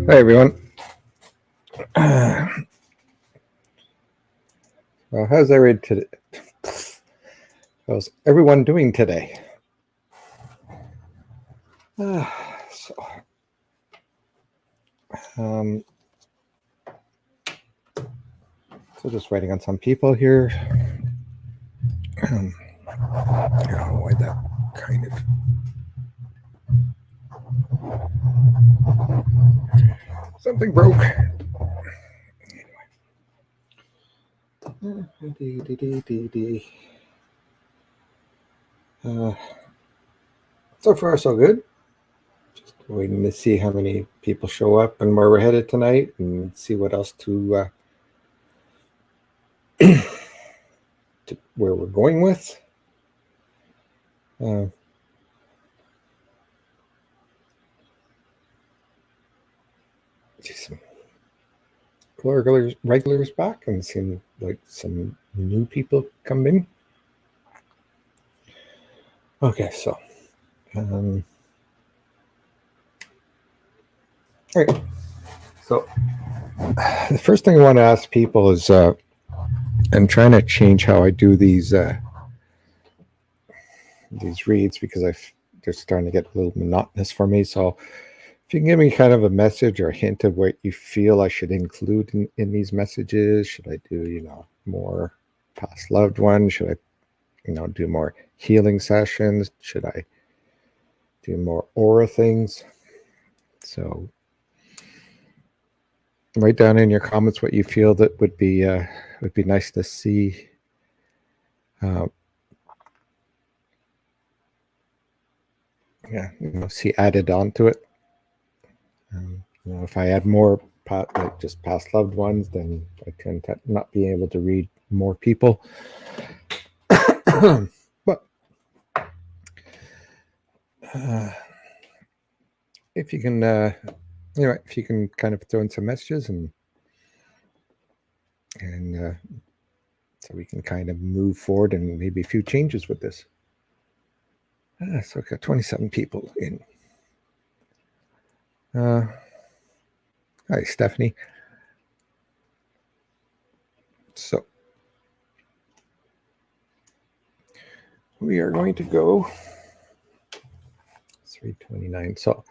Hi everyone. Today? How's everyone doing today? Uh, so, um, so just waiting on some people here. I don't know why that kind of something broke. Uh, so far, so good. Just waiting to see how many people show up and where we're headed tonight, and see what else to where we're going with. Uh, see some regulars back, and seeing like some new people come in. Okay, so all right. So the first thing I want to ask people is, I'm trying to change how I do these reads because they're starting to get a little monotonous for me. So if you can give me kind of a message or a hint of what you feel I should include in these messages, should I do more past loved ones? Should I do more healing sessions? Should I do more aura things? So write down in your comments what you feel that would be nice to see. See added onto it. If I add more like just past loved ones, then I tend to not be able to read more people. But if you can, if you can kind of throw in some messages and so we can kind of move forward and maybe a few changes with this. So I've got 27 people in. Hi, Stephanie. So we are going to go 329. So,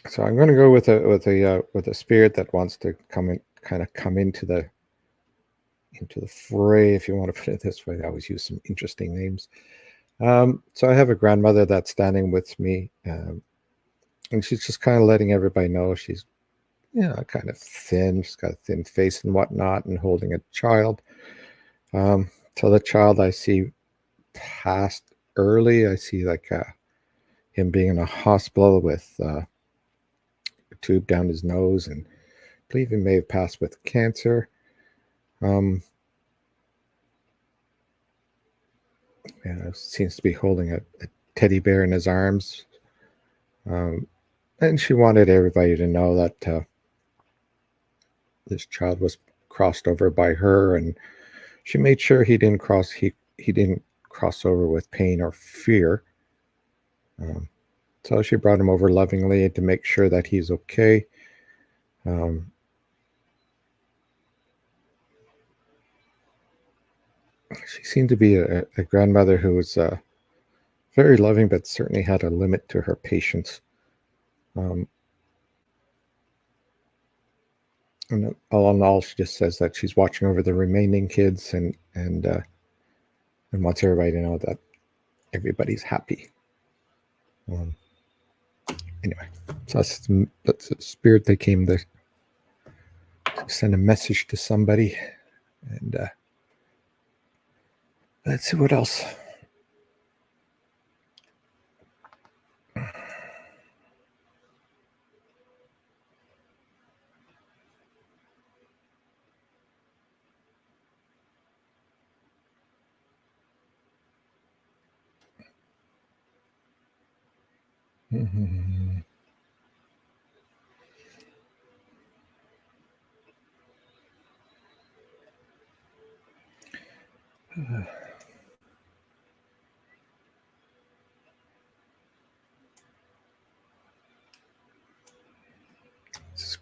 so I'm going to go with a spirit that wants to come into the fray, if you want to put it this way. I always use some interesting names. So I have a grandmother that's standing with me, and she's just kind of letting everybody know she's kind of thin. She's got a thin face and whatnot, and holding a child. So the child I see passed early. I see like him being in a hospital with a tube down his nose, and I believe he may have passed with cancer. Seems to be holding a teddy bear in his arms. And she wanted everybody to know that this child was crossed over by her, and she made sure he didn't cross over with pain or fear. So she brought him over lovingly to make sure that he's okay. She seemed to be a grandmother who was very loving, but certainly had a limit to her patience. And all in all, she just says that she's watching over the remaining kids and wants everybody to know that everybody's happy. Anyway, so that's the spirit that came to send a message to somebody, and let's see what else.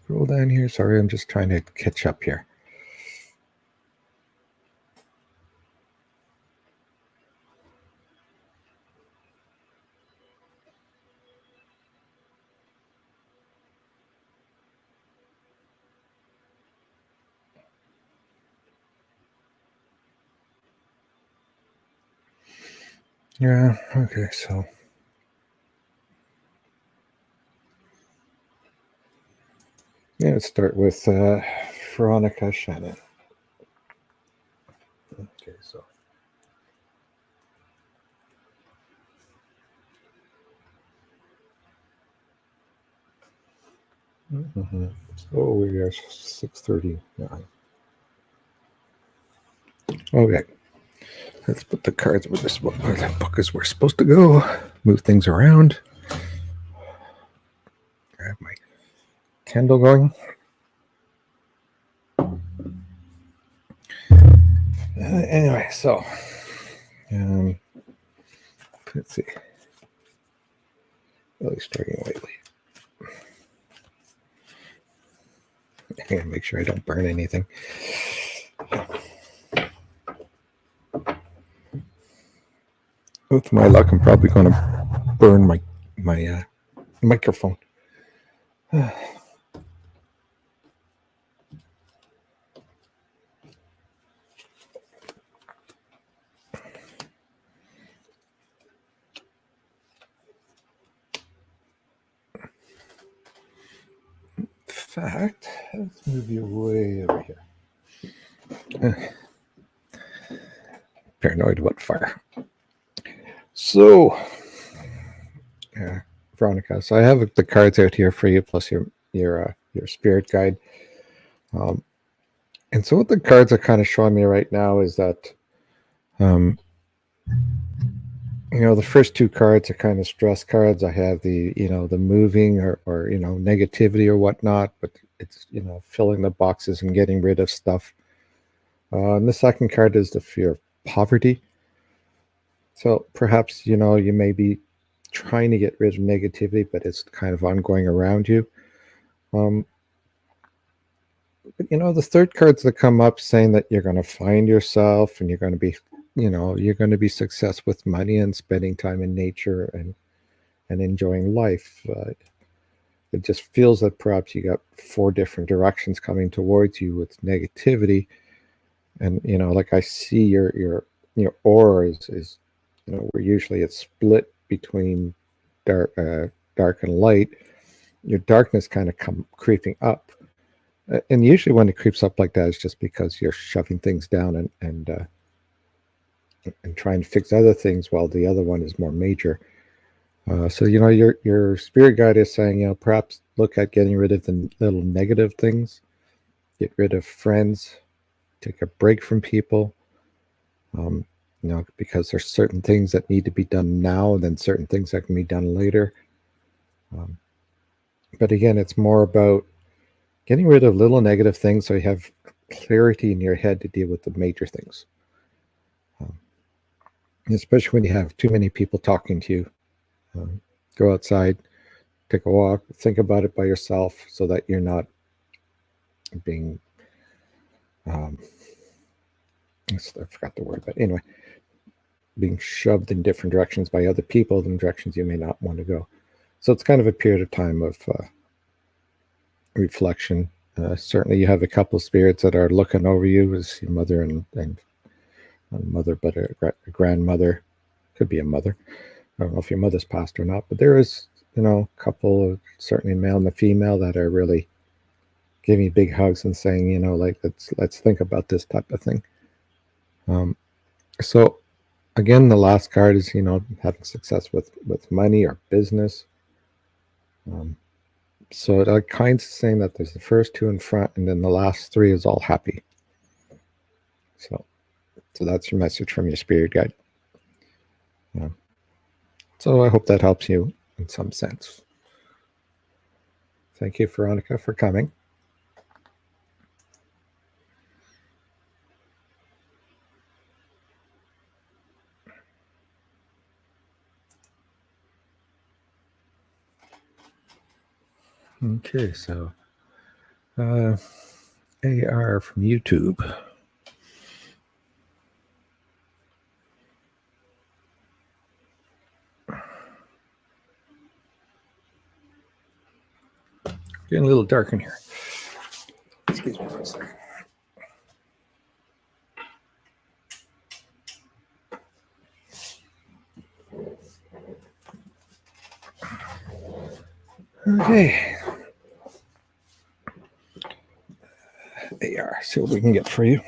scroll down here. Sorry, I'm just trying to catch up here. Yeah, okay, so yeah, let's start with Veronica Shannon. Okay, so so we are 6:39. Okay, let's put the cards where the book is where it's supposed to go. Move things around. Grab my candle going. Anyway, so let's see. Really struggling lately. I gotta make sure I don't burn anything. With my luck, I'm probably going to burn my microphone. In fact, let's move you way over here. Paranoid about fire. So, Veronica, so I have the cards out here for you, plus your spirit guide. And so what the cards are kind of showing me right now is that, the first two cards are kind of stress cards. I have the moving or negativity or whatnot, but it's filling the boxes and getting rid of stuff. And the second card is the fear of poverty. So perhaps you may be trying to get rid of negativity, but it's kind of ongoing around you. But the third cards that come up saying that you're going to find yourself and you're going to be, you're going to be success with money and spending time in nature and enjoying life. It just feels that perhaps you got four different directions coming towards you with negativity, and like I see your aura is where usually it's split between dark and light. Your darkness kind of come creeping up, and usually when it creeps up like that, it's just because you're shoving things down and trying to fix other things while the other one is more major. So your spirit guide is saying perhaps look at getting rid of the little negative things, get rid of friends, take a break from people. Because there's certain things that need to be done now, and then certain things that can be done later. But again, it's more about getting rid of little negative things so you have clarity in your head to deal with the major things. Especially when you have too many people talking to you. Go outside, take a walk, think about it by yourself so that you're not being, I forgot the word, but anyway, being shoved in different directions by other people in directions you may not want to go. So it's kind of a period of time of reflection. Certainly you have a couple of spirits that are looking over you as your mother and mother, but a grandmother, could be a mother. I don't know if your mother's passed or not, but there is, a couple, certainly male and the female, that are really giving me big hugs and saying, like, let's think about this type of thing. So again, the last card is, having success with money or business. So it kind of saying that there's the first two in front, and then the last three is all happy. So that's your message from your spirit guide. So I hope that helps you in some sense. Thank you, Veronica, for coming. Okay, so AR from YouTube. Getting a little dark in here. Excuse me one second. Okay. AR, see what we can get for you.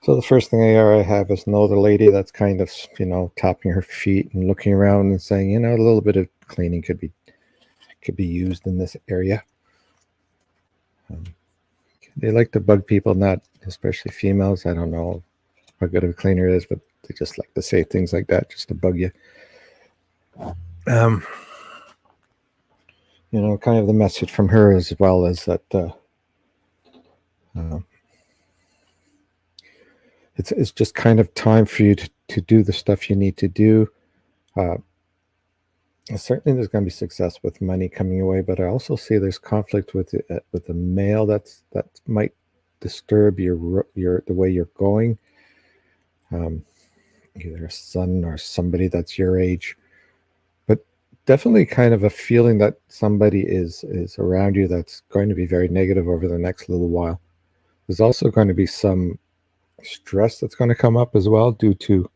So the first thing I have is another lady that's kind of, tapping her feet and looking around and saying, a little bit of cleaning could be used in this area. They like to bug people, not especially females. I don't know how good of a cleaner is, but they just like to say things like that just to bug you. Kind of the message from her as well is that it's just kind of time for you to do the stuff you need to do. Certainly there's going to be success with money coming away, but I also see there's conflict with a male that might disturb the way you're going. Either a son or somebody that's your age, but definitely kind of a feeling that somebody is around you that's going to be very negative over the next little while. There's also going to be some stress that's going to come up as well due to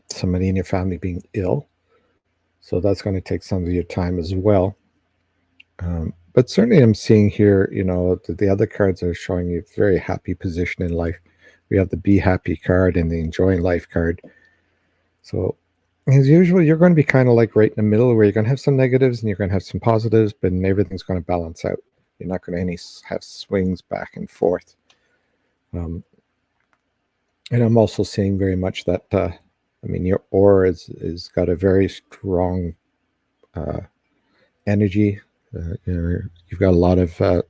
somebody in your family being ill. So that's going to take some of your time as well. But certainly I'm seeing here, the other cards are showing you a very happy position in life. We have the Be Happy card and the Enjoying Life card. So as usual, you're going to be kind of like right in the middle where you're going to have some negatives and you're going to have some positives, but everything's going to balance out. You're not going to have swings back and forth. And I'm also seeing very much that, your aura is got a very strong energy. You've got a lot of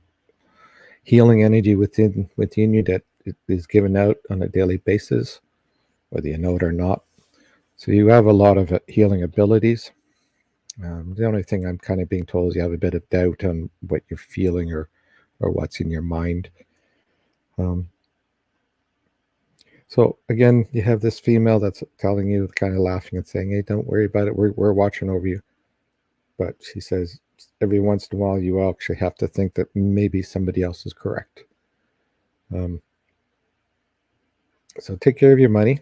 healing energy within you that is given out on a daily basis, whether you know it or not. So you have a lot of healing abilities. The only thing I'm kind of being told is you have a bit of doubt on what you're feeling or what's in your mind. So again, you have this female that's telling you, kind of laughing and saying, "Hey, don't worry about it. We're watching over you." But she says every once in a while, you actually have to think that maybe somebody else is correct. So take care of your money.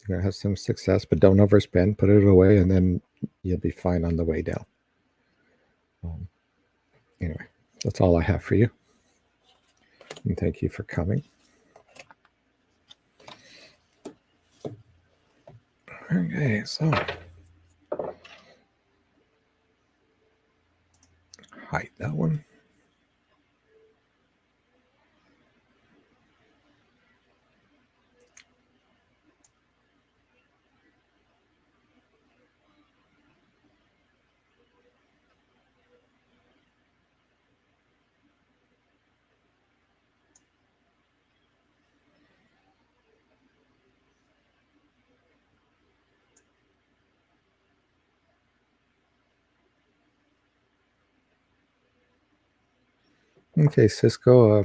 You're going to have some success, but don't overspend. Put it away, and then you'll be fine on the way down. Anyway, that's all I have for you. And thank you for coming. Okay, so hide that one. Okay, Cisco.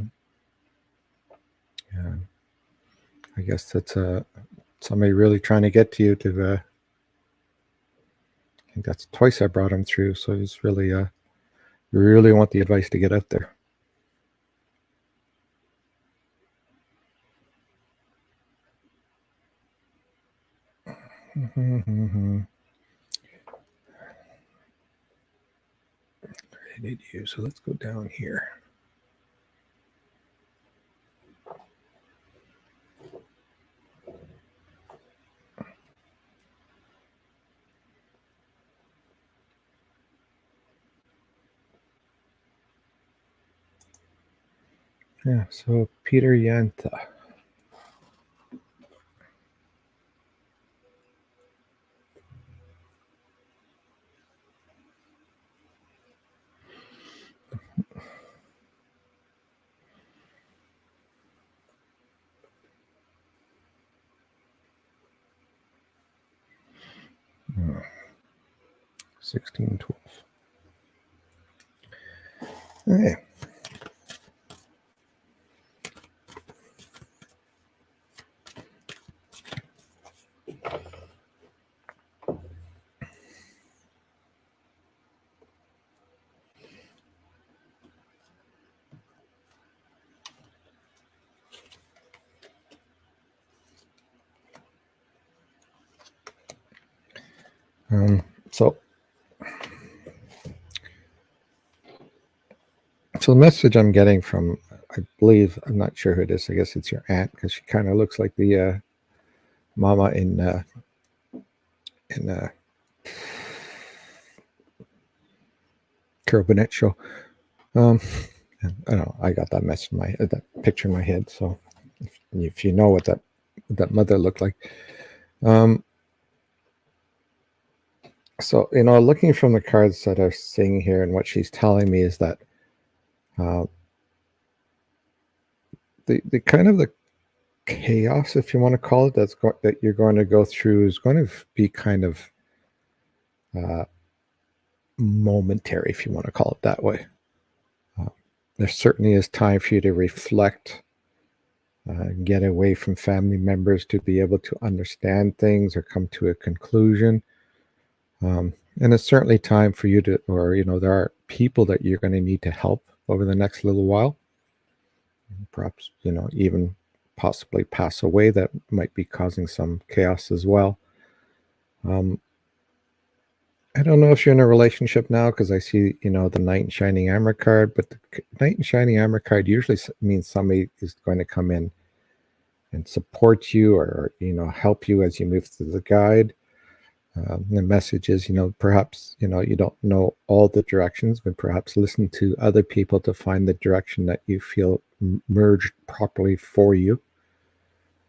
Yeah, I guess that's somebody really trying to get to you. I think that's twice I brought him through. So he's really want the advice to get out there. I need you. So let's go down here. Yeah, so Peter Yanta. 1612. Okay. So the message I'm getting from, I believe, I'm not sure who it is. I guess it's your aunt because she kind of looks like the mama in Carol Burnett show. I don't know. I got that message in my that picture in my head. So if you know what that mother looked like, so looking from the cards that are seeing here, and what she's telling me is that the kind of the chaos, if you want to call it, that you're going to go through is going to be kind of momentary, if you want to call it that way. There certainly is time for you to reflect, get away from family members to be able to understand things or come to a conclusion. And it's certainly time for you to, or there are people that you're going to need to help over the next little while. Perhaps even possibly pass away, that might be causing some chaos as well. I don't know if you're in a relationship now, because I see the Knight in Shining Armor card, but the Knight in Shining Armor card usually means somebody is going to come in and support you, or help you as you move through the guide. The message is, perhaps you don't know all the directions, but perhaps listen to other people to find the direction that you feel merged properly for you.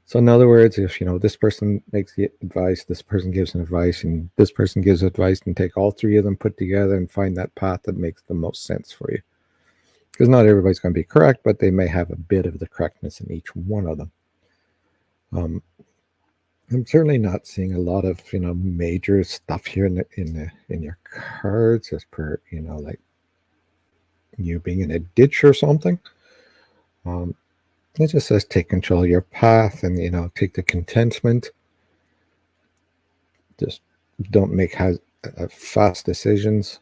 So in other words, if this person makes the advice, this person gives an advice, and this person gives advice, and take all three of them put together and find that path that makes the most sense for you. Because not everybody's going to be correct, but they may have a bit of the correctness in each one of them. I'm certainly not seeing a lot of major stuff here in your cards, as per like you being in a ditch or something. It just says take control of your path, and take the contentment. Just don't make fast decisions,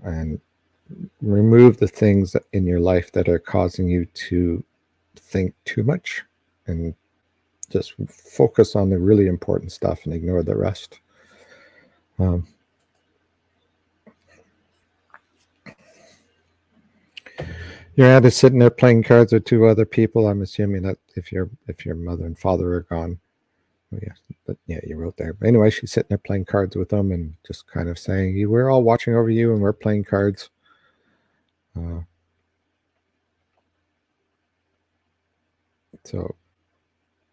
and remove the things in your life that are causing you to think too much, and just focus on the really important stuff and ignore the rest. Your aunt is sitting there playing cards with two other people. I'm assuming that if your mother and father are gone. Oh, yeah, but yeah, you wrote there. But anyway, she's sitting there playing cards with them and just kind of saying, "We're all watching over you, and we're playing cards." So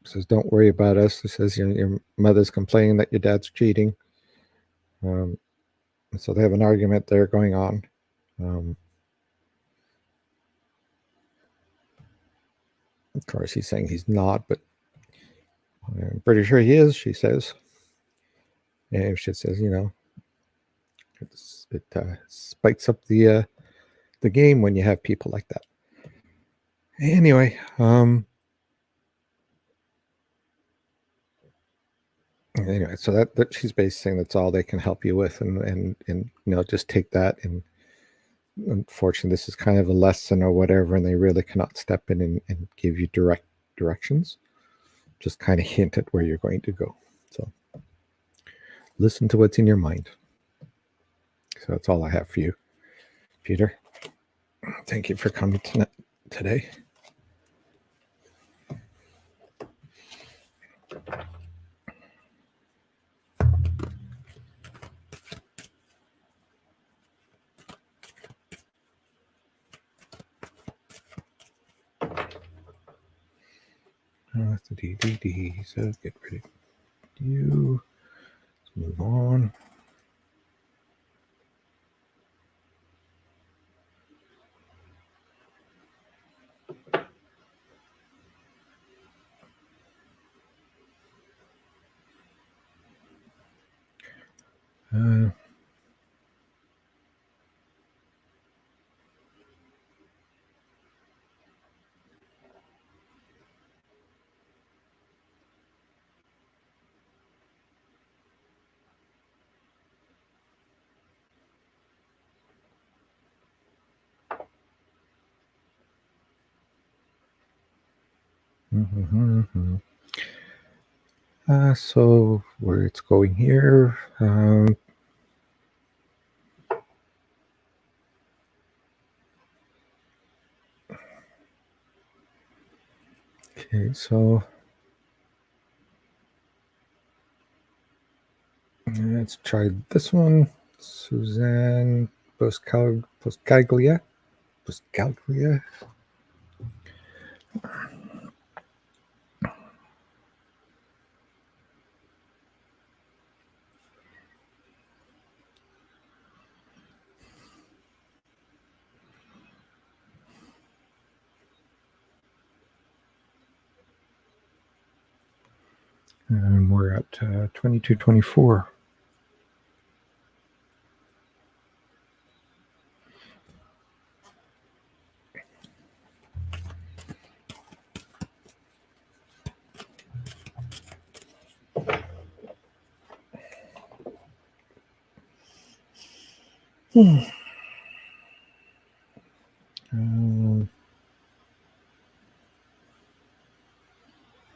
says, "Don't worry about us." It says, your mother's complaining that your dad's cheating. So they have an argument there going on. Of course, he's saying he's not, but I'm pretty sure he is, she says. And she says, it spikes up the game when you have people like that. Anyway, so that she's basically saying that's all they can help you with, and just take that. And unfortunately, this is kind of a lesson or whatever, and they really cannot step in and give you direct directions. Just kind of hint at where you're going to go. So listen to what's in your mind. So that's all I have for you, Peter. Thank you for coming today. That's the DDD. So get rid of you. Let's move on. So where it's going here. Okay, so let's try this one. Suzanne Buscaglia. Buscaglia. And we're at 2224.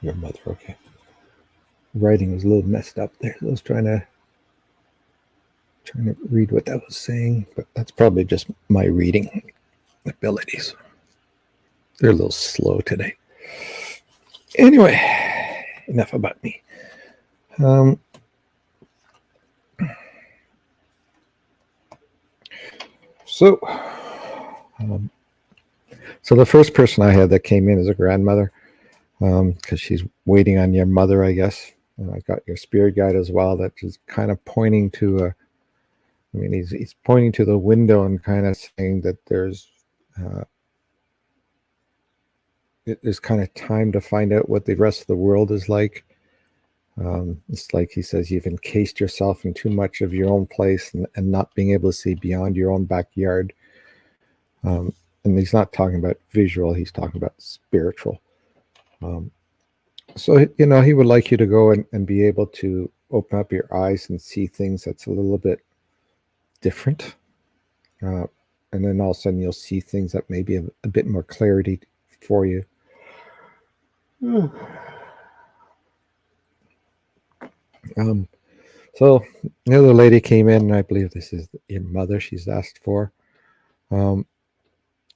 Your mother, okay. Writing was a little messed up there. I was trying to read what that was saying, but that's probably just my reading abilities. They're a little slow today. Anyway, enough about me. So the first person I had that came in is a grandmother, because she's waiting on your mother, I guess. And I got your spirit guide as well, that is kind of pointing to he's pointing to the window and kind of saying that there's kind of time to find out what the rest of the world is like. It's like he says, you've encased yourself in too much of your own place and not being able to see beyond your own backyard. And he's not talking about visual, he's talking about spiritual. So, he would like you to go and be able to open up your eyes and see things that's a little bit different. And then all of a sudden you'll see things that maybe have a bit more clarity for you. So the other lady came in, and I believe this is your mother she's asked for.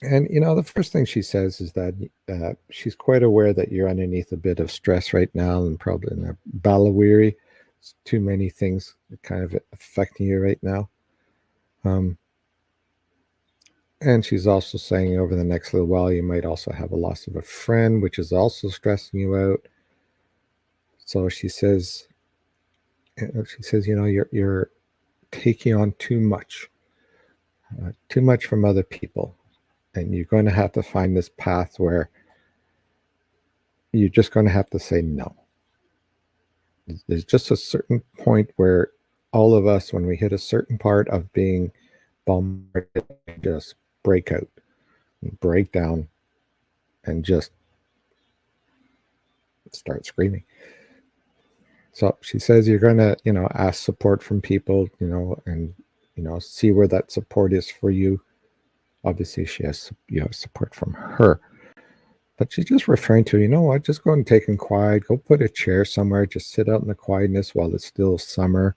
And the first thing she says is that she's quite aware that you're underneath a bit of stress right now, and probably in a balawiri. It's too many things kind of affecting you right now. And she's also saying over the next little while you might also have a loss of a friend, which is also stressing you out. So she says, you're taking on too much from other people, and you're going to have to find this path where you're just going to have to say no. There's just a certain point where all of us, when we hit a certain part of being bombarded, just break out and break down and just start screaming. So she says you're going to, ask support from people, and, see where that support is for you. Obviously, she has, support from her. But she's just referring to, just go and take in quiet. Go put a chair somewhere. Just sit out in the quietness while it's still summer.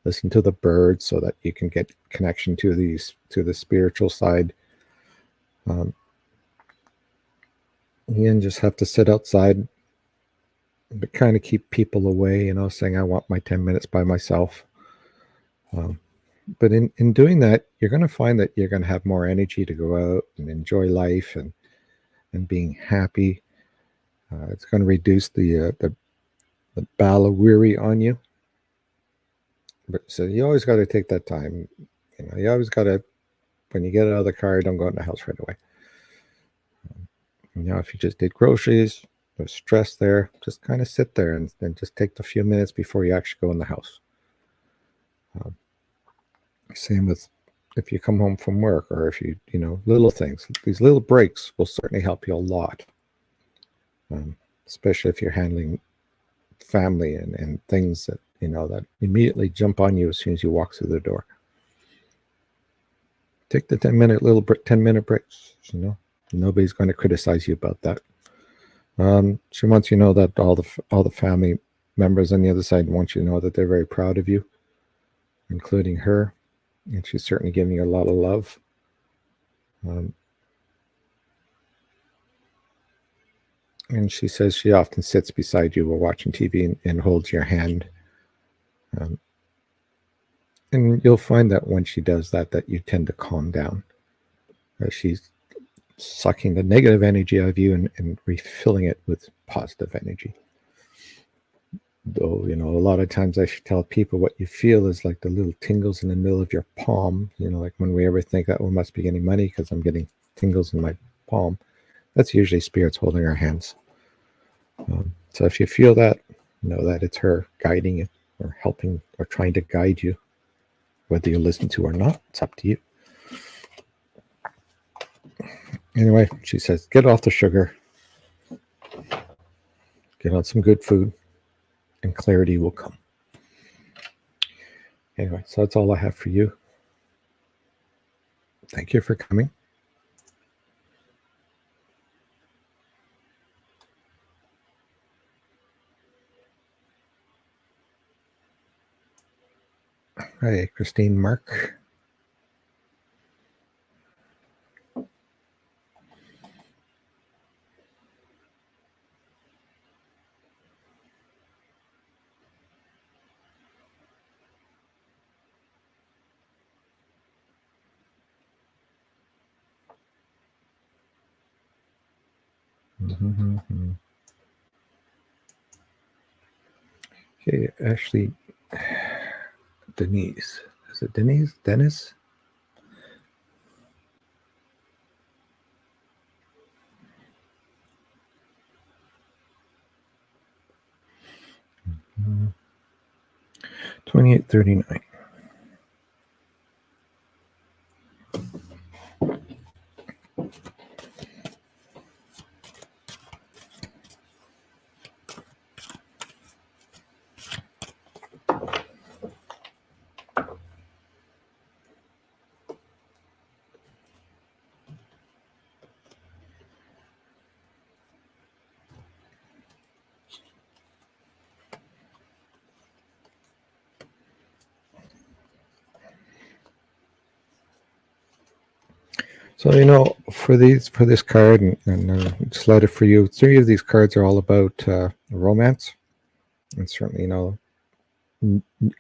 Listen to the birds so that you can get connection to the spiritual side. You just have to sit outside, but kind of keep people away, saying, I want my 10 minutes by myself. But in doing that, you're going to find that you're going to have more energy to go out and enjoy life and being happy. It's going to reduce the balawiri on you. But so you always got to take that time. You always got to, when you get out of the car, don't go in the house right away. If you just did groceries, there's stress there, just kind of sit there and just take the few minutes before you actually go in the house. Same with if you come home from work, or if you, little things. These little breaks will certainly help you a lot, especially if you're handling family and things that, that immediately jump on you as soon as you walk through the door. Take the 10-minute breaks, Nobody's going to criticize you about that. She wants you to know that all the family members on the other side want you to know that they're very proud of you, including her, and she's certainly giving you a lot of love. And she says she often sits beside you while watching TV and holds your hand. And you'll find that when she does that, that you tend to calm down. She's sucking the negative energy out of you and refilling it with positive energy. Though, a lot of times I should tell people what you feel is like the little tingles in the middle of your palm. Like when we ever think that we must be getting money because I'm getting tingles in my palm, that's usually spirits holding our hands. So if you feel that, know that it's her guiding you or helping or trying to guide you. Whether you listen to or not, it's up to you. Anyway, she says, get off the sugar. Get on some good food and clarity will come. Anyway, so that's all I have for you. Thank you for coming. Hi, Christine Mark. Mm-hmm. Okay, Ashley. Denise. Is it Denise? Dennis? Mm-hmm. 2839. So for this card and just let it for you. 3 of these cards are all about romance, and certainly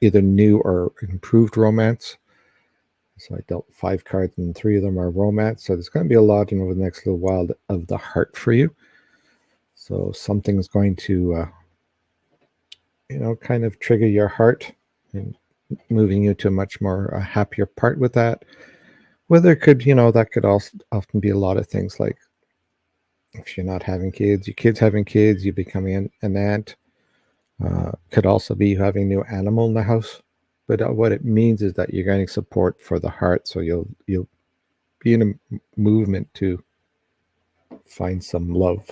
either new or improved romance. So I dealt 5 cards, and 3 of them are romance. So there's going to be a lot over the next little while of the heart for you. So something's going to kind of trigger your heart and moving you to a much more happier part with that. Whether it could, that could also often be a lot of things, like if you're not having kids, your kids having kids, you becoming an aunt. Could also be you having a new animal in the house. But what it means is that you're getting support for the heart, so you'll be in a movement to find some love.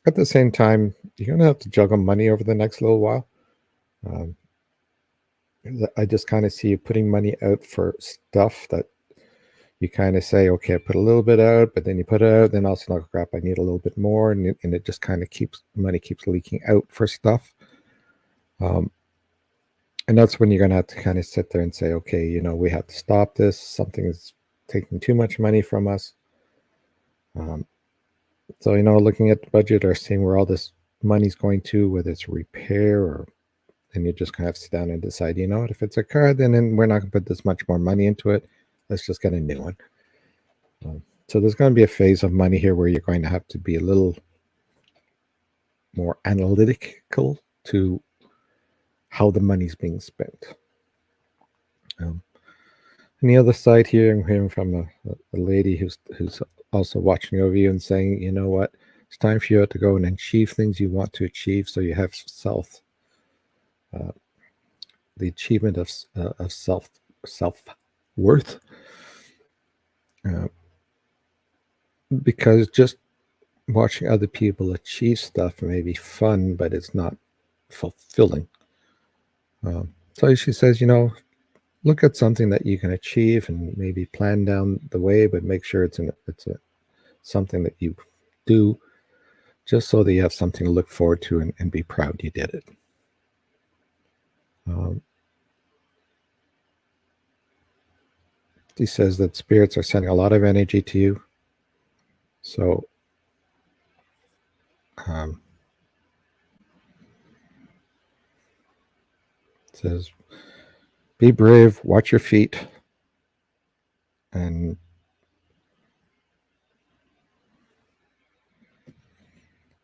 At the same time, you're going to have to juggle money over the next little while. I just kind of see you putting money out for stuff that you kind of say, okay, I put a little bit out, but then you put it out, then also, like, crap, I need a little bit more, and it just kind of money keeps leaking out for stuff. And that's when you're going to have to kind of sit there and say, okay, we have to stop this. Something is taking too much money from us. So, looking at the budget or seeing where all this money's going to, whether it's repair or, and you just kind of sit down and decide, if it's a car, then we're not going to put this much more money into it. Let's just get a new one. So there's going to be a phase of money here where you're going to have to be a little more analytical to how the money's being spent. On the other side here, I'm hearing from a lady who's also watching over you and saying, you know what, it's time for you to go and achieve things you want to achieve, so you have the achievement of self-worth. Because just watching other people achieve stuff may be fun, but it's not fulfilling. So she says, look at something that you can achieve and maybe plan down the way, but make sure it's something that you do just so that you have something to look forward to and be proud you did it. He says that spirits are sending a lot of energy to you. So it says, be brave, watch your feet, and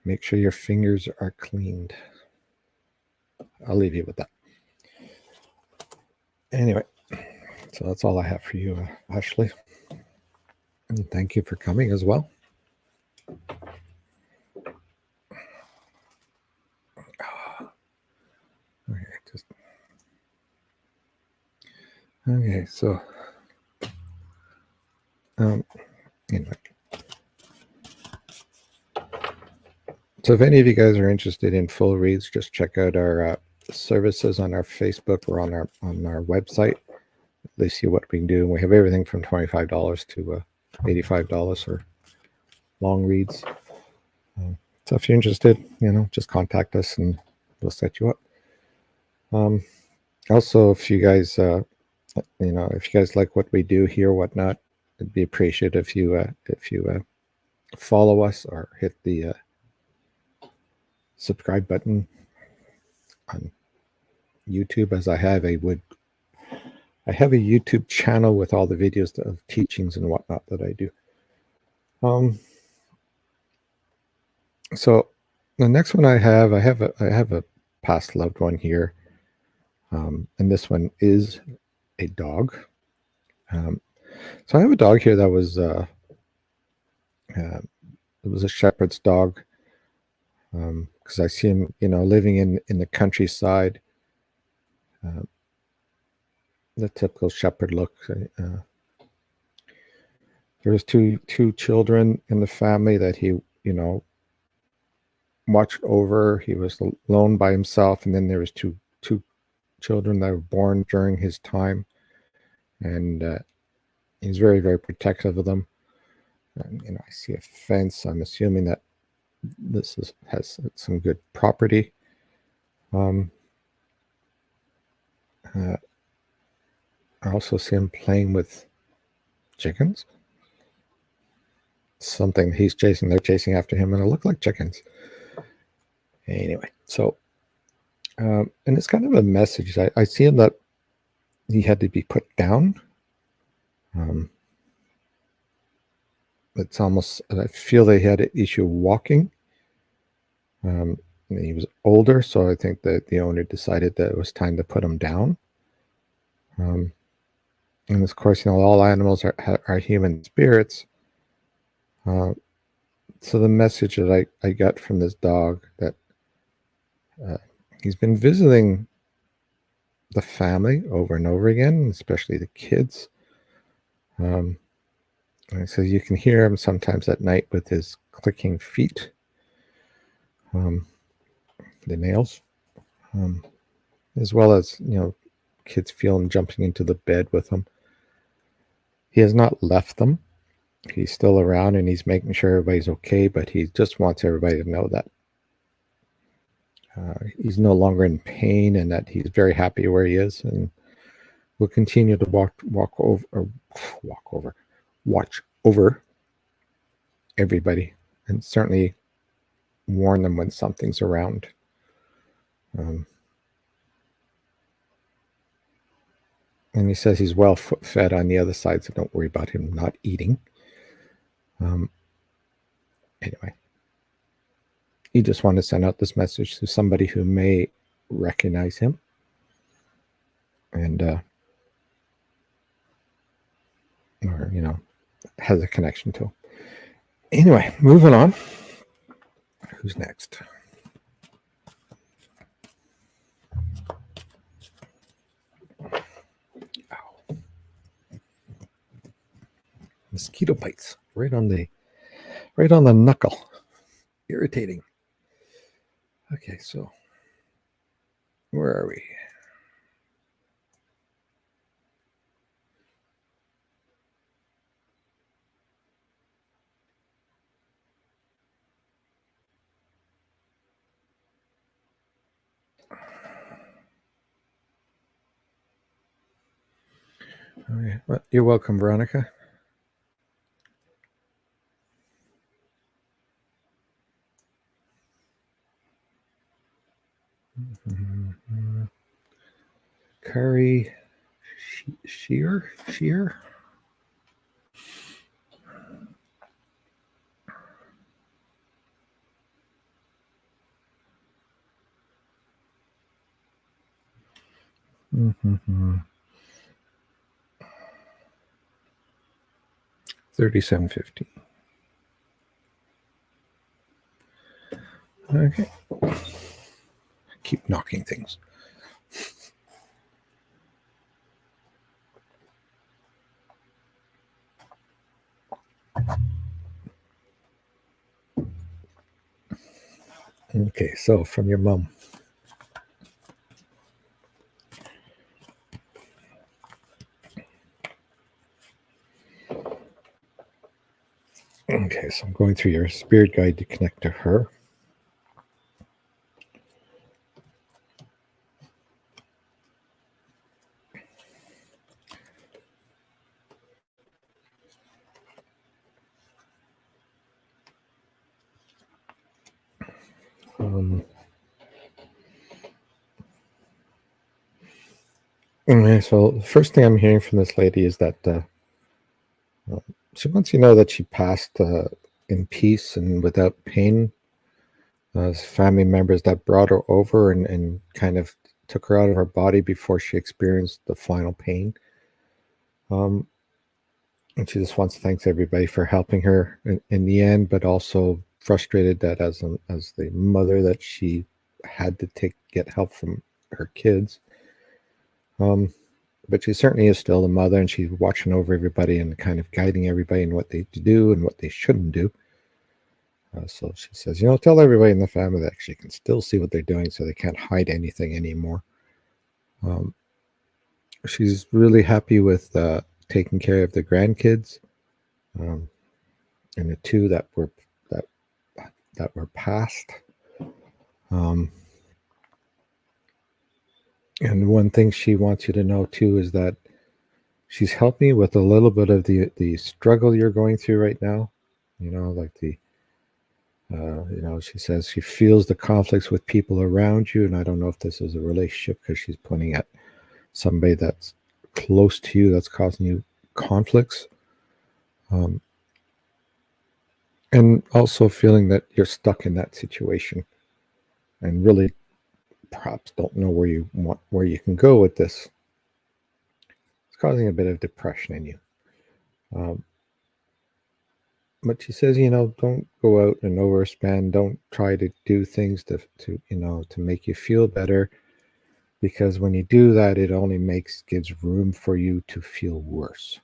make sure your fingers are cleaned. I'll leave you with that. Anyway, so that's all I have for you, Ashley. And thank you for coming as well. Okay, so anyway. So if any of you guys are interested in full reads, just check out our services on our Facebook or on our website. They see what we can do. And we have everything from $25 to $85 for long reads. So if you're interested, just contact us and we'll set you up. Also, if you guys, if you guys like what we do here, whatnot, it'd be appreciated if you follow us or hit the subscribe button on YouTube, as I have a YouTube channel with all the videos of teachings and whatnot that I do. So the next one I have a past loved one here, and this one is a dog. So I have a dog here that was it was a shepherd's dog, because I see him, living in the countryside. The typical shepherd look. There was two children in the family that he, watched over. He was alone by himself, and then there was two children that were born during his time, and he's very, very protective of them. And I see a fence. I'm assuming that this has some good property. I also see him playing with chickens. Something he's chasing, they're chasing after him, and it looked like chickens. Anyway, so and it's kind of a message. I see him that he had to be put down. It's almost, I feel they had an issue walking. He was older, so I think that the owner decided that it was time to put him down. And of course, all animals are human spirits. So the message that I got from this dog, that he's been visiting the family over and over again, especially the kids. And so you can hear him sometimes at night with his clicking feet, the nails, as well as, kids feel him jumping into the bed with him. He has not left them. He's still around and he's making sure everybody's okay, but he just wants everybody to know that he's no longer in pain and that he's very happy where he is, and will watch over everybody, and certainly warn them when something's around. And he says he's well fed on the other side, so don't worry about him not eating. Anyway, he just wanted to send out this message to somebody who may recognize him and or has a connection to him. Anyway, moving on. Who's next? Ow. Mosquito bites right on the knuckle. Irritating. Okay, so where are we? Okay. Well, you're welcome, Veronica. Curry Shear? Mm-hmm. 3750. Okay. Keep knocking things. Okay, so from your mom. Okay, so I'm going through your spirit guide to connect to her. Okay, so the first thing I'm hearing from this lady is that she wants you to know that she passed in peace and without pain. Family members that brought her over and kind of took her out of her body before she experienced the final pain. And she just wants to thank everybody for helping her in the end, but also frustrated that as the mother that she had to get help from her kids. But she certainly is still the mother, and she's watching over everybody and kind of guiding everybody in what they do and what they shouldn't do. So she says, tell everybody in the family that she can still see what they're doing, so they can't hide anything anymore. She's really happy with taking care of the grandkids, and the two that were passed. And one thing she wants you to know too is that she's helped me with a little bit of the struggle you're going through right now. Like she says she feels the conflicts with people around you, and I don't know if this is a relationship because she's pointing at somebody that's close to you that's causing you conflicts. And also feeling that you're stuck in that situation and really perhaps don't know where you can go with this. It's causing a bit of depression in you. But she says, don't go out and overspend. Don't try to do things to make you feel better, because when you do that, it only gives room for you to feel worse.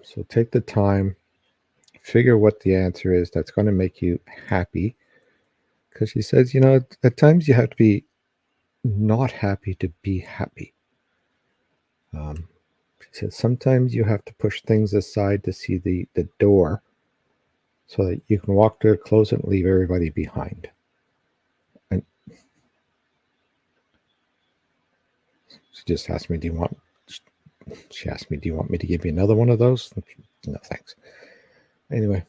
So take the time, figure what the answer is that's going to make you happy. Because she says, at times you have to be not happy to be happy. She says sometimes you have to push things aside to see the door, so that you can walk to it, close it, and leave everybody behind. And she just asked me, she asked me, do you want me to give you another one of those? No, thanks. Anyway,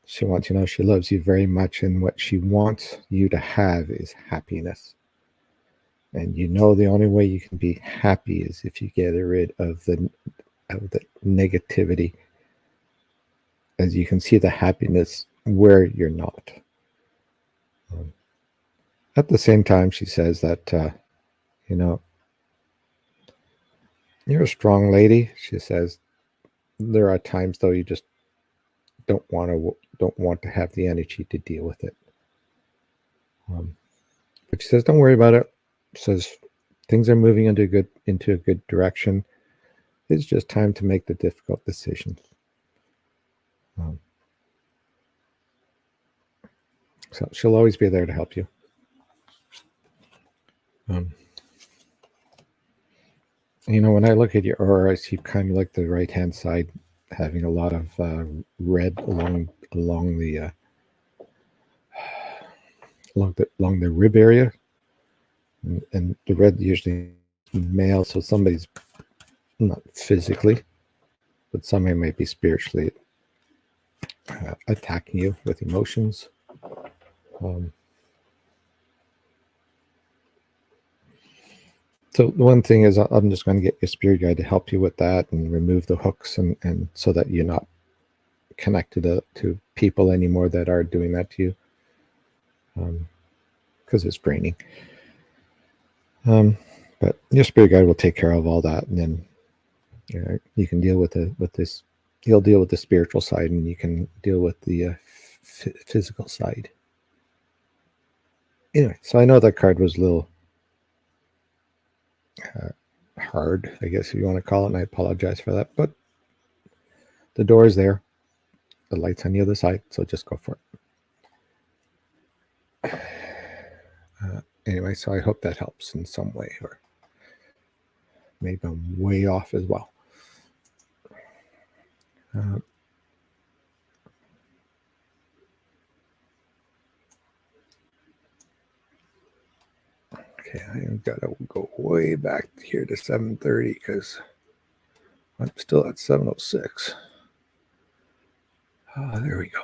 she wants you to know she loves you very much, and what she wants you to have is happiness. And the only way you can be happy is if you get rid of the negativity, as you can see the happiness where you're not. At the same time, she says that you're a strong lady. She says there are times though you just don't want to have the energy to deal with it. But she says don't worry about it. She says things are moving into a good direction. It's just time to make the difficult decisions. So she'll always be there to help you. When I look at your aura, I see kind of like the right hand side having a lot of red along the rib area. and the red usually male, so somebody's not physically, but somebody might be spiritually attacking you with emotions. So the one thing is, I'm just going to get your spirit guide to help you with that and remove the hooks, and so that you're not connected to people anymore that are doing that to you, because it's draining. But your spirit guide will take care of all that, and then you can deal with this. He'll deal with the spiritual side, and you can deal with the physical side. Anyway, so I know that card was a little hard, I guess, if you want to call it, and I apologize for that. But the door is there, the light's on the other side, so just go for it. Anyway, so I hope that helps in some way, or maybe I'm way off as well. Okay, I've got to go way back here to 7:30 because I'm still at 7:06. There we go.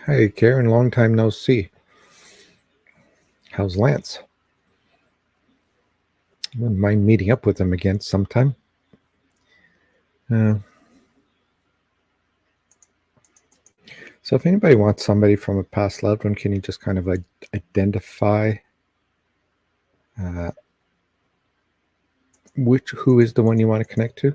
Hi, Karen. Long time no see. How's Lance? I wouldn't mind meeting up with him again sometime. So if anybody wants somebody from a past loved one, can you just kind of identify who is the one you want to connect to?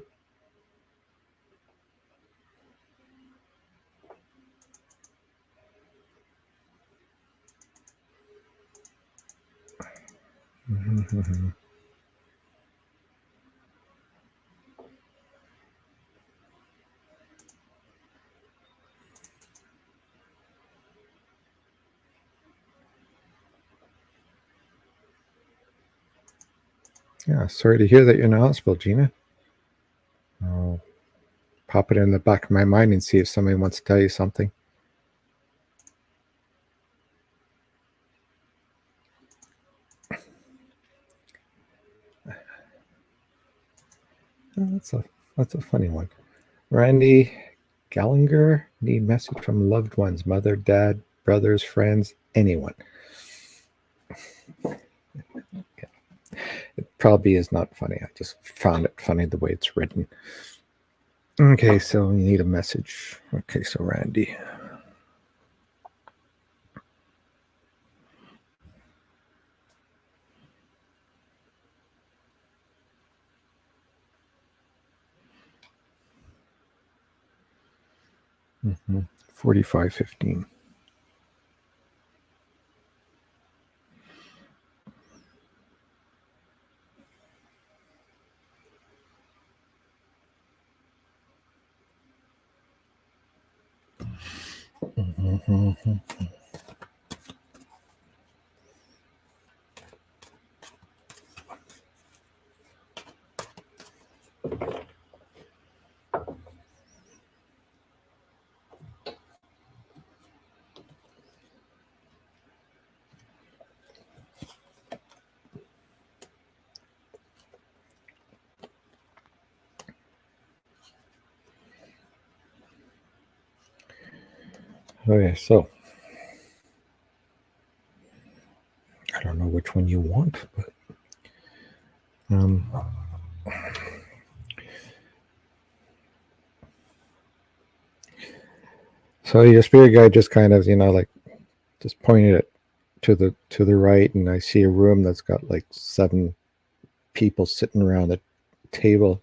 Yeah, sorry to hear that you're in the hospital, Gina. I'll pop it in the back of my mind and see if somebody wants to tell you something. Oh, that's a funny one. Randy Gallagher, need message from loved ones, mother, dad, brothers, friends, anyone. Okay. It probably is not funny. I just found it funny the way it's written. Okay, so you need a message. Okay, so Randy. Mm-hmm. 4515. Mm-hmm. Okay, so I don't know which one you want, but so your spirit guide just kind of, just pointed it to the right, and I see a room that's got like 7 people sitting around a table.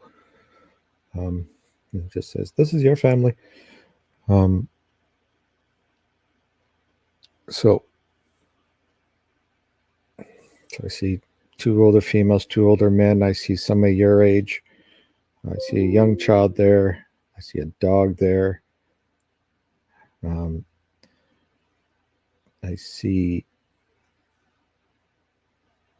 It just says, "This is your family." So I see 2 older females, 2 older men. I see somebody your age. I see a young child there. I see a dog there. I see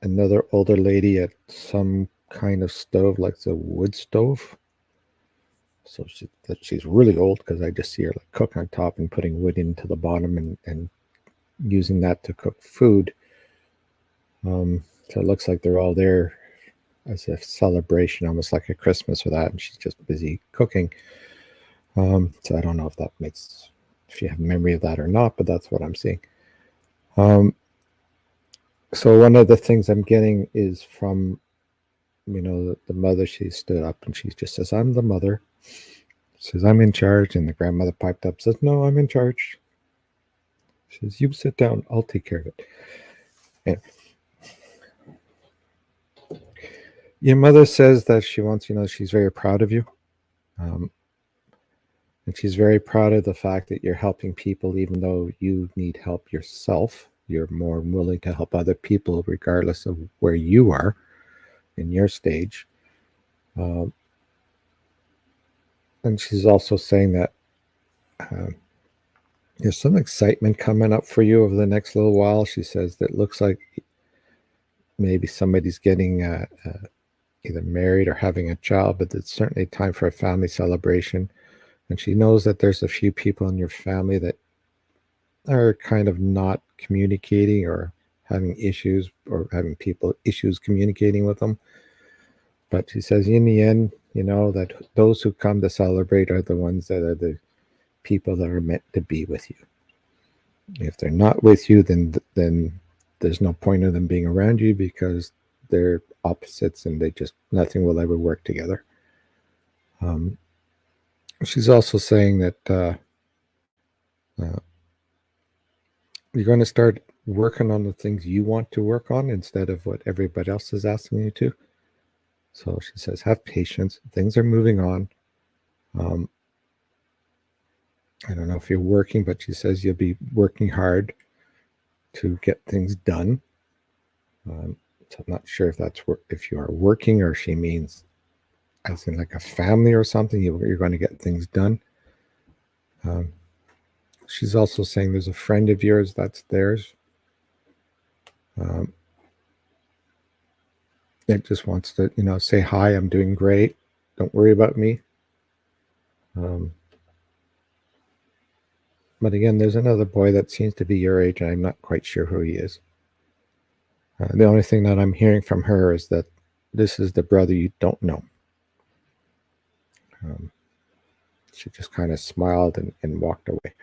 another older lady at some kind of stove, like the wood stove. So she's really old, because I just see her like cook on top and putting wood into the bottom and using that to cook food. So it looks like they're all there as a celebration, almost like a Christmas or that, and she's just busy cooking. So I don't know if you have memory of that or not, but that's what I'm seeing. So one of the things I'm getting is from, the mother. She stood up and she just says, "I'm the mother." Says, "I'm in charge." And the grandmother piped up, says, "No, I'm in charge." She says, "You sit down, I'll take care of it." And your mother says that she wants, she's very proud of you. And she's very proud of the fact that you're helping people, even though you need help yourself. You're more willing to help other people, regardless of where you are in your stage. And she's also saying that there's some excitement coming up for you over the next little while. She says that looks like maybe somebody's getting either married or having a child, but it's certainly time for a family celebration. And she knows that there's a few people in your family that are kind of not communicating, or having issues, or having issues communicating with them. But she says in the end, that those who come to celebrate are the ones that are the people that are meant to be with you. If they're not with you, then there's no point in them being around you, because they're opposites and nothing will ever work together. She's also saying that you're going to start working on the things you want to work on instead of what everybody else is asking you to. So she says, have patience. Things are moving on. I don't know if you're working, but she says you'll be working hard to get things done. So I'm not sure if you are working, or she means as in like a family or something. You're going to get things done. She's also saying there's a friend of yours that's theirs. It just wants to, say hi. I'm doing great. Don't worry about me. But again, there's another boy that seems to be your age, and I'm not quite sure who he is. The only thing that I'm hearing from her is that this is the brother you don't know. She just kind of smiled and walked away.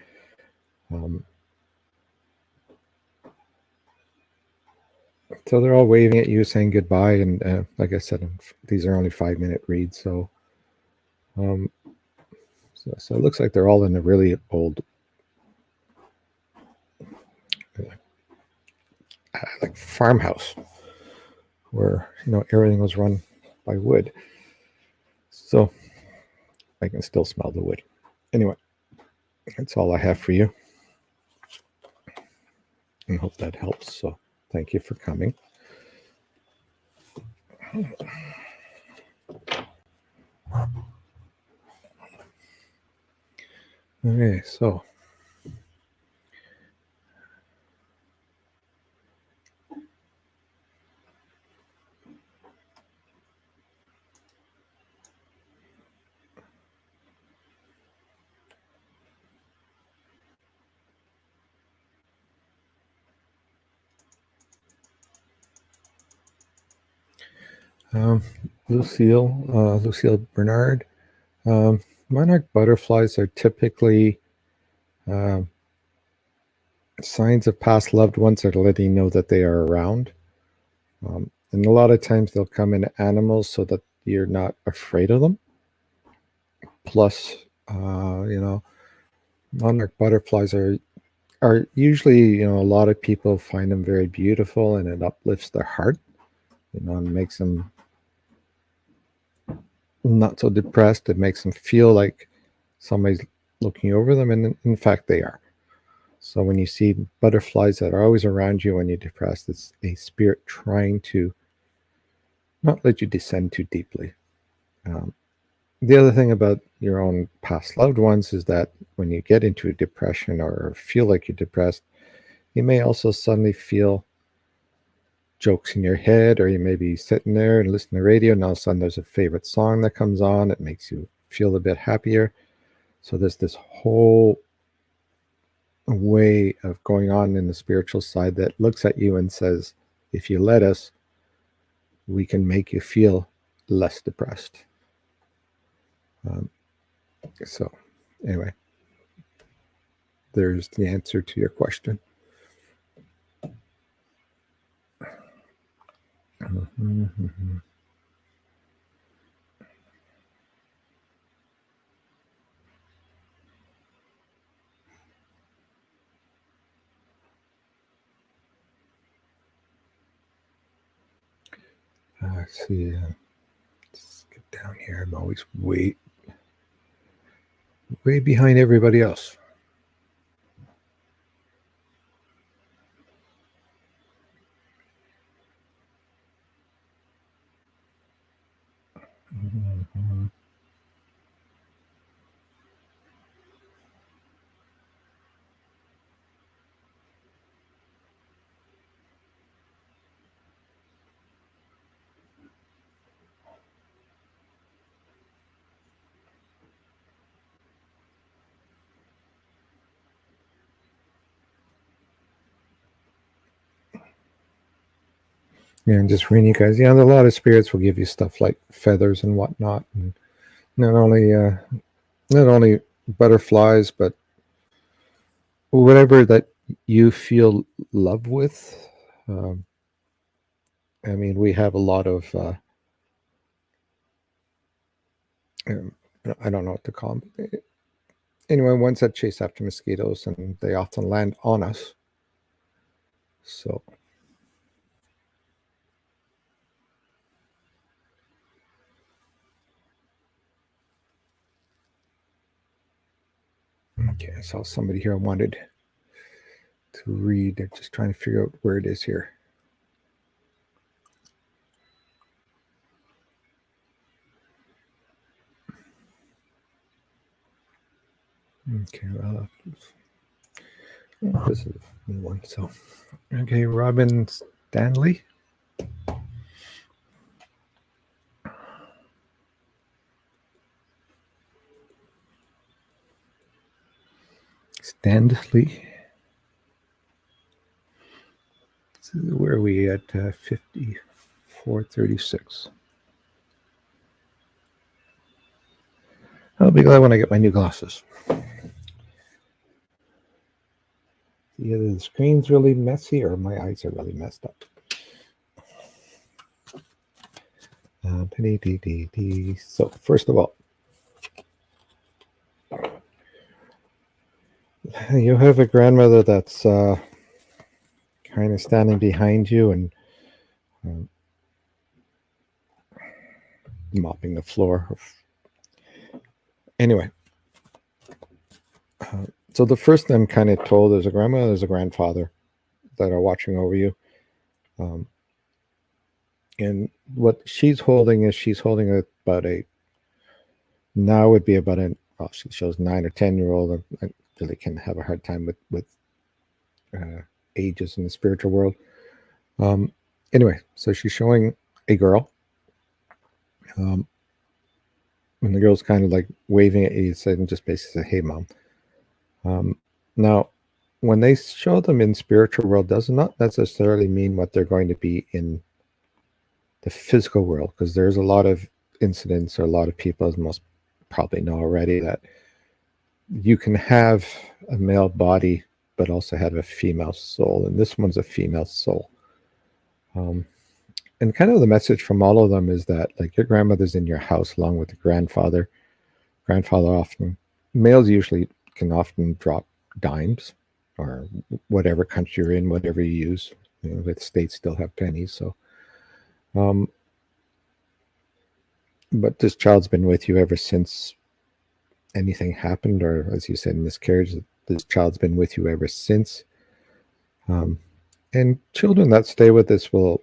So they're all waving at you, saying goodbye. And like I said, these are only 5-minute reads. So it looks like they're all in a really old, like farmhouse, where everything was run by wood. So I can still smell the wood. Anyway, that's all I have for you. I hope that helps. So thank you for coming. Okay, so Lucille Bernard. Monarch butterflies are typically signs of past loved ones that are letting you know that they are around. And a lot of times they'll come in animals so that you're not afraid of them. Plus, monarch butterflies are usually, a lot of people find them very beautiful, and it uplifts their heart, and makes them not so depressed. It makes them feel like somebody's looking over them, and in fact they are. So when you see butterflies that are always around you when you're depressed, it's a spirit trying to not let you descend too deeply. The other thing about your own past loved ones is that when you get into depression or feel like you're depressed, you may also suddenly feel jokes in your head, or you may be sitting there and listening to radio, and all of a sudden there's a favorite song that comes on. It makes you feel a bit happier. So there's this whole way of going on in the spiritual side that looks at you and says, if you let us, we can make you feel less depressed. So anyway, there's the answer to your question. Let's see. Let's get down here. I'm always way behind everybody else. Yeah, and just reading you guys. Yeah, a lot of spirits will give you stuff like feathers and whatnot, and not only butterflies, but whatever that you feel love with. I mean, we have a lot of I don't know what to call them. Anyway, ones that chase after mosquitoes, and they often land on us. So okay, I saw somebody here I wanted to read. I'm just trying to figure out where it is here. Okay, well, this is a new one. So, okay, Robin Stanley. Stanley. Where are we at? 5436. I'll be glad when I get my new glasses. Either the screen's really messy or my eyes are really messed up. So first of all, you have a grandmother that's kind of standing behind you and mopping the floor. Anyway, so the first I'm kind of told there's a grandmother, there's a grandfather that are watching over you. And what she's holding about now would be about well, she shows 9 or 10-year-old. I really can have a hard time with ages in the spiritual world. Anyway, so she's showing a girl. And the girl's kind of like waving at you, saying, just basically say, hey, mom. Now, when they show them in spiritual world, does not necessarily mean what they're going to be in the physical world, because there's a lot of incidents, or a lot of people, as most probably know already, that you can have a male body but also have a female soul, and this one's a female soul. And kind of the message from all of them is that, like, your grandmother's in your house along with the grandfather. Grandfather often, males usually can often drop dimes, or whatever country you're in, whatever you use. You know, the States still have pennies, so. But this child's been with you ever since anything happened, or as you said, miscarriage. This child's been with you ever since. And children that stay with us will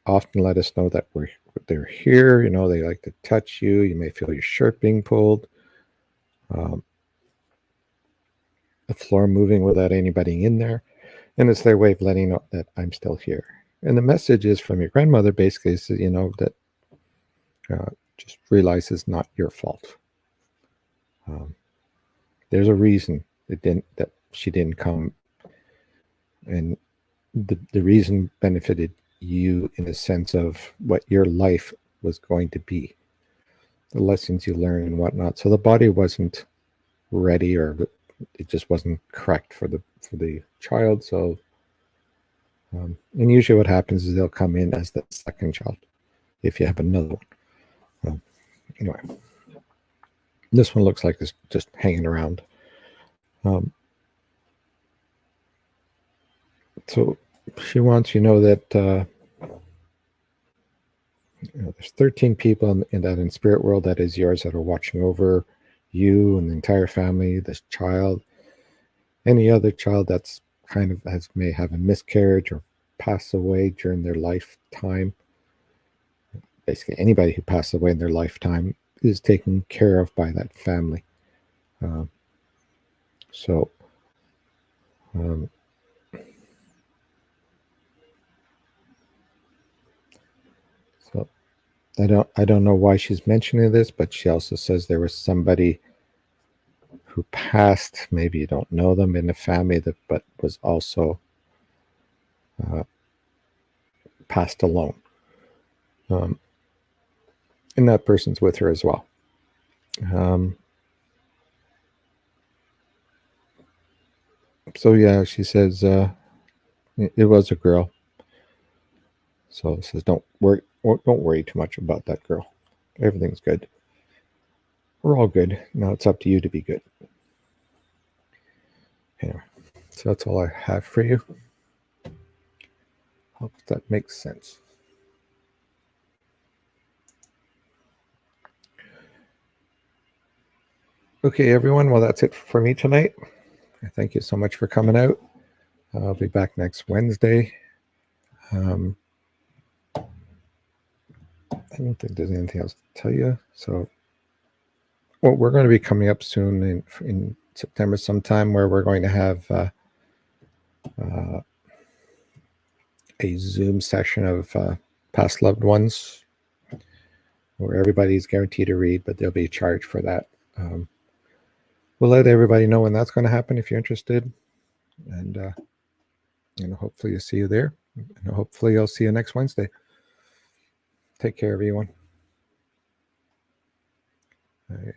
often let us know that we're they're here. You know, they like to touch you. You may feel your shirt being pulled. The floor moving without anybody in there. And it's their way of letting you know that I'm still here. And the message is from your grandmother, basically, is, you know, that just realize it's not your fault. There's a reason that she didn't come, and the reason benefited you in the sense of what your life was going to be, the lessons you learned and whatnot. So the body wasn't ready, or it just wasn't correct for the child. So and usually what happens is they'll come in as the second child if you have another one. Anyway, this one looks like it's just hanging around. So she wants you to know that you know, there's 13 people in spirit world that is yours that are watching over you and the entire family, this child, any other child that's kind of may have a miscarriage or pass away during their lifetime. Basically, anybody who passes away in their lifetime is taken care of by that family. So I don't know why she's mentioning this, but she also says there was somebody who passed. Maybe you don't know them in the family, but was also passed alone. And that person's with her as well. So yeah, she says it was a girl. So it says don't worry too much about that girl. Everything's good. We're all good. Now it's up to you to be good. Anyway, so that's all I have for you. Hope that makes sense. Okay, everyone. Well, that's it for me tonight. Thank you so much for coming out. I'll be back next Wednesday. I don't think there's anything else to tell you. So, well, we're going to be coming up soon in September sometime, where we're going to have a Zoom session of past loved ones, where everybody's guaranteed to read, but there'll be a charge for that. We'll let everybody know when that's going to happen if you're interested, and hopefully you'll see you there, and hopefully I'll see you next Wednesday. Take care, everyone. All right.